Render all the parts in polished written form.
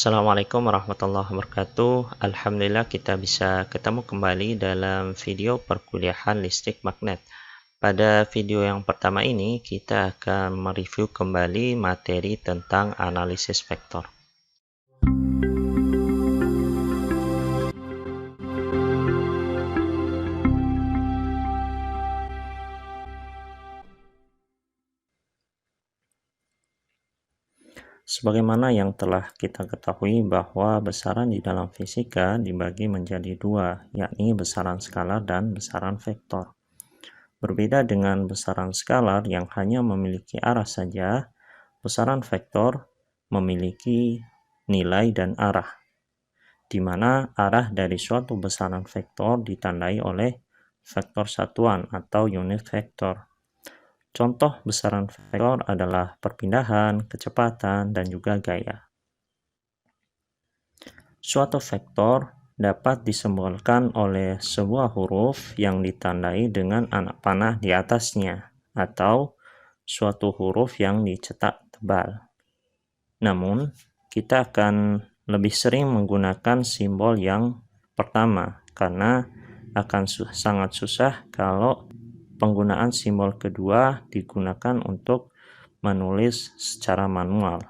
Assalamualaikum warahmatullahi wabarakatuh. Alhamdulillah kita bisa ketemu kembali dalam video perkuliahan listrik magnet. Pada video yang pertama ini kita akan mereview kembali materi tentang analisis vektor. Sebagaimana yang telah kita ketahui bahwa besaran di dalam fisika dibagi menjadi dua, yakni besaran skalar dan besaran vektor. Berbeda dengan besaran skalar yang hanya memiliki arah saja, besaran vektor memiliki nilai dan arah, di mana arah dari suatu besaran vektor ditandai oleh vektor satuan atau unit vektor. Contoh besaran vektor adalah perpindahan, kecepatan, dan juga gaya. Suatu vektor dapat disimbolkan oleh sebuah huruf yang ditandai dengan anak panah di atasnya, atau suatu huruf yang dicetak tebal. Namun, kita akan lebih sering menggunakan simbol yang pertama, karena akan sangat susah kalau penggunaan simbol kedua digunakan untuk menulis secara manual,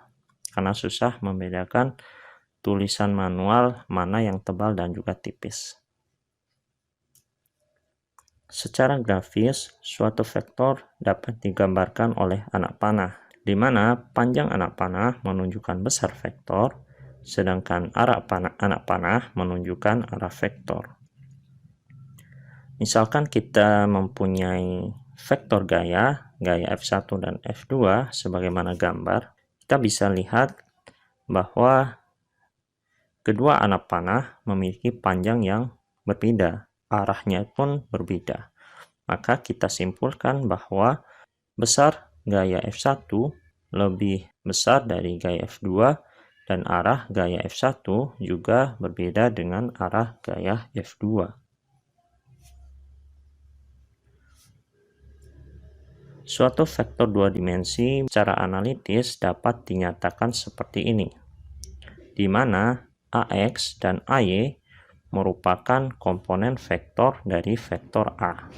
karena susah membedakan tulisan manual mana yang tebal dan juga tipis. Secara grafis, suatu vektor dapat digambarkan oleh anak panah, di mana panjang anak panah menunjukkan besar vektor, sedangkan arah anak panah menunjukkan arah vektor. Misalkan kita mempunyai vektor gaya F1 dan F2 sebagaimana gambar, kita bisa lihat bahwa kedua anak panah memiliki panjang yang berbeda, arahnya pun berbeda. Maka kita simpulkan bahwa besar gaya F1 lebih besar dari gaya F2 dan arah gaya F1 juga berbeda dengan arah gaya F2. Suatu vektor dua dimensi secara analitis dapat dinyatakan seperti ini, di mana AX dan AY merupakan komponen vektor dari vektor A.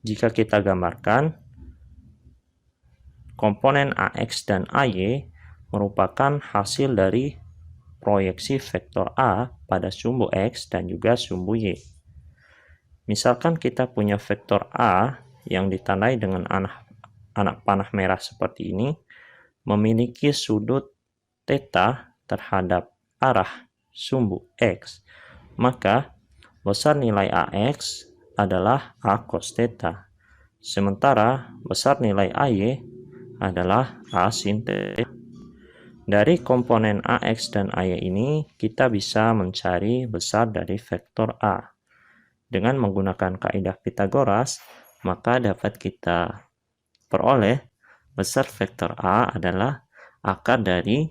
Jika kita gambarkan, komponen AX dan AY merupakan hasil dari proyeksi vektor A pada sumbu X dan juga sumbu Y. Misalkan kita punya vektor A yang ditandai dengan anak panah merah seperti ini, memiliki sudut theta terhadap arah sumbu X, maka besar nilai AX adalah A cos theta, sementara besar nilai AY adalah A sin theta. Dari komponen AX dan AY ini, kita bisa mencari besar dari vektor A. Dengan menggunakan kaidah Pythagoras, maka dapat kita peroleh besar vektor A adalah akar dari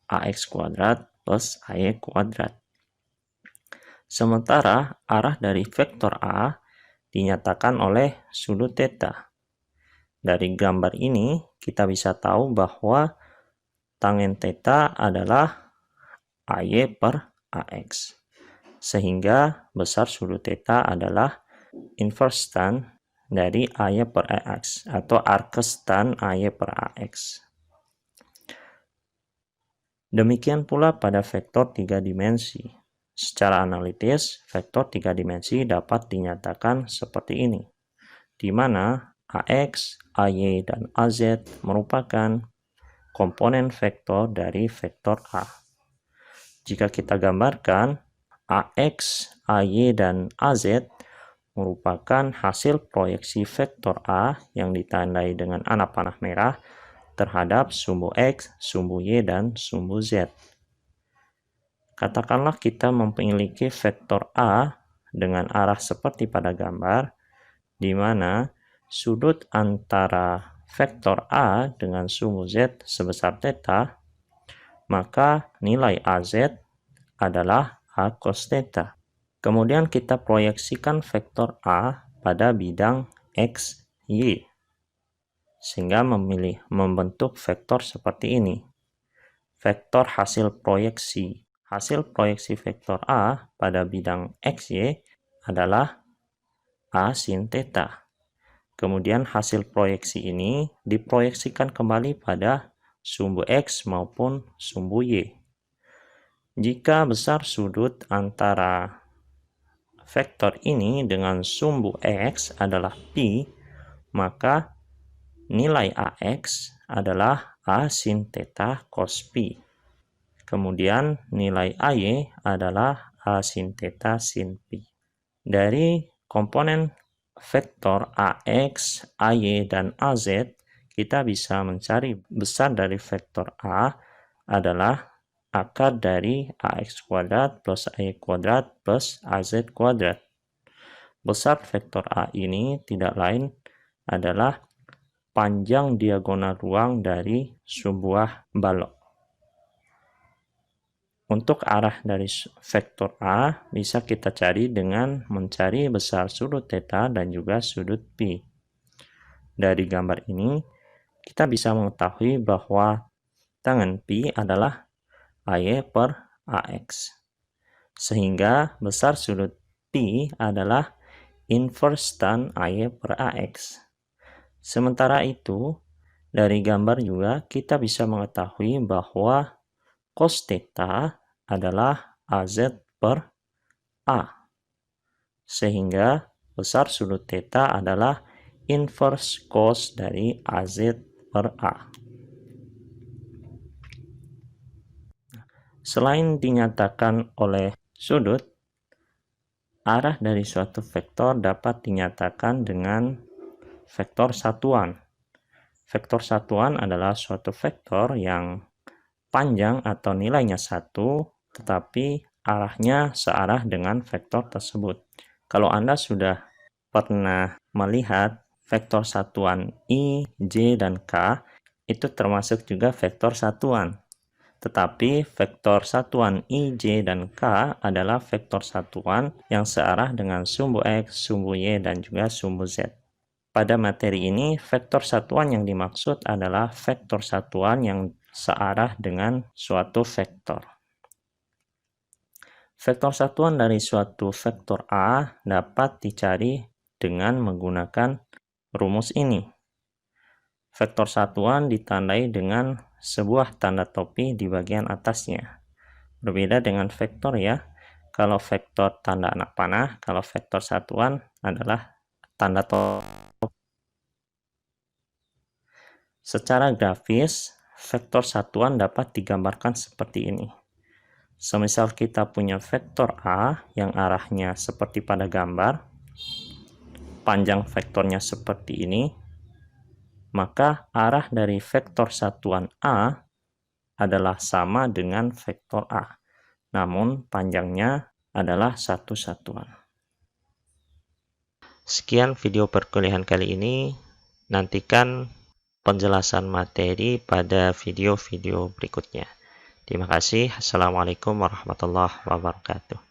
AX kuadrat plus AY kuadrat. Sementara arah dari vektor A dinyatakan oleh sudut theta. Dari gambar ini kita bisa tahu bahwa tangen theta adalah AY per AX. Sehingga besar sudut theta adalah inverse tan dari AY per AX atau arkes tan AY per AX. Demikian pula pada vektor tiga dimensi. Secara analitis, vektor tiga dimensi dapat dinyatakan seperti ini, di mana AX, AY, dan AZ merupakan komponen vektor dari vektor A. Jika kita gambarkan, AX, AY, dan AZ merupakan hasil proyeksi vektor A yang ditandai dengan anak panah merah terhadap sumbu X, sumbu Y, dan sumbu Z. Katakanlah kita memiliki vektor A dengan arah seperti pada gambar, di mana sudut antara vektor A dengan sumbu Z sebesar theta, maka nilai AZ adalah A cos theta. Kemudian kita proyeksikan vektor A pada bidang X, Y, sehingga membentuk vektor seperti ini. vektor hasil proyeksi. Hasil proyeksi vektor A pada bidang XY adalah A sin theta. Kemudian hasil proyeksi ini diproyeksikan kembali pada sumbu X maupun sumbu Y. Jika besar sudut antara vektor ini dengan sumbu X adalah pi, maka nilai AX adalah A sin theta cos pi. Kemudian nilai AY adalah A sin theta sin pi. Dari komponen vektor AX, AY, dan AZ, kita bisa mencari besar dari vektor A adalah akar dari AX kuadrat plus AY kuadrat plus AZ kuadrat. Besar vektor A ini tidak lain adalah panjang diagonal ruang dari sebuah balok. Untuk arah dari vektor A bisa kita cari dengan mencari besar sudut theta dan juga sudut pi. Dari gambar ini, kita bisa mengetahui bahwa tangen pi adalah AY per AX. Sehingga besar sudut pi adalah inverse tan AY per AX. Sementara itu, dari gambar juga kita bisa mengetahui bahwa cos theta adalah AZ per A. Sehingga besar sudut theta adalah inverse cos dari AZ per A. Selain dinyatakan oleh sudut, arah dari suatu vektor dapat dinyatakan dengan vektor satuan. Vektor satuan adalah suatu vektor yang panjang atau nilainya 1, tetapi arahnya searah dengan vektor tersebut. Kalau Anda sudah pernah melihat vektor satuan I, J, dan K, itu termasuk juga vektor satuan. Tetapi vektor satuan I, J, dan K adalah vektor satuan yang searah dengan sumbu X, sumbu Y, dan juga sumbu Z. Pada materi ini, vektor satuan yang dimaksud adalah vektor satuan yang searah dengan suatu vektor. Vektor satuan dari suatu vektor A dapat dicari dengan menggunakan rumus ini. Vektor satuan ditandai dengan sebuah tanda topi di bagian atasnya. Berbeda dengan vektor ya. Kalau vektor tanda anak panah, kalau vektor satuan adalah tanda topi. Secara grafis, vektor satuan dapat digambarkan seperti ini. Semisal kita punya vektor A yang arahnya seperti pada gambar, panjang vektornya seperti ini, maka arah dari vektor satuan A adalah sama dengan vektor A, namun panjangnya adalah satu satuan. Sekian video perkuliahan kali ini. Nantikan penjelasan materi pada video-video berikutnya. Terima kasih. Assalamualaikum warahmatullahi wabarakatuh.